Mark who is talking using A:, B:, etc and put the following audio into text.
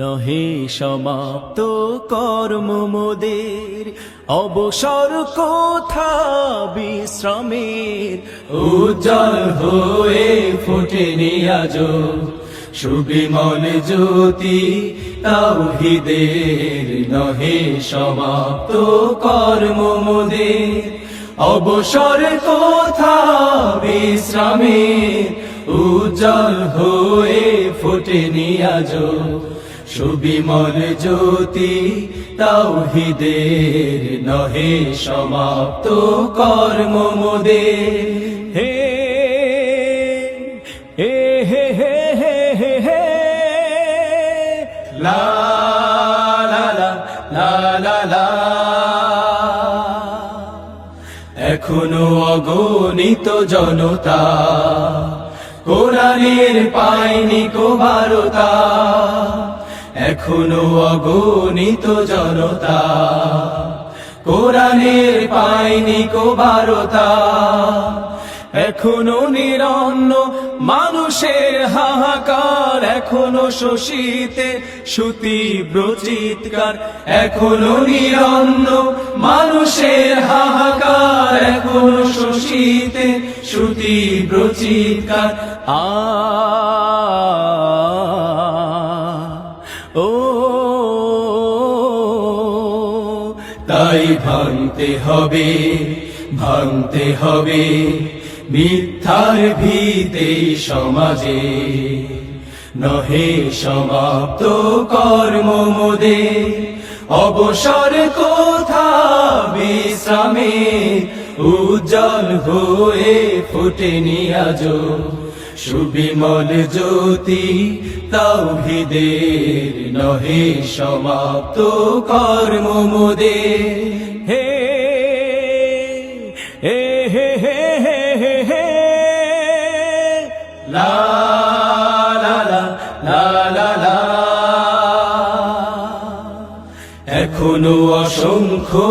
A: নহে সমাপ্ত কর্ম মোদের, অবসর কোথা বিশ্রামের।
B: উজ্জ্বল হয়ে ফোটেনি আজো সুবিমল জ্যোতি তাওহীদের। নহে সমাপ্ত কর্ম মোদের, অবসর কোথা বিশ্রামের। উজ্জ্বল হয়ে ফোটেনি আজো সুবিমল জ্যোতি তাওহীদের। নহে সমাপ্ত কর্ম মোদের।
A: হে হে হে হে হে হে হে
B: লা লা লা লা লা লা। এখনো অগণিত জনতা কোরআনের পায়নি কো বারতা। এখনো অগণিত জনতা কোরআনের পায়নি কো বারতা।
A: এখনো নিরন্ন মানুষের হাহাকার, এখনো শোষিতে সুতীব্র চিৎকার।
B: এখনো নিরন্ন মানুষের হাহাকার, এখনো শোষিতে সুতীব্র চিৎকার।
A: ও
B: তাই ভাঙতে হবে, ভাঙতে হবে মিথ্যার ভিতে সমাজে। নহে সমাপ্ত কর্ম মোদের, অবসর কোথা বিশ্রামে। উজ্জ্বল হয়ে ফোটেনি আজো সুবিমল জ্যোতি তাওহীদের। নহে সমাপ্ত কর্ম মোদের।
A: হে হে হে হে হে হে হে
B: লা লা লা লা লা লা। এখনো অসংখ্য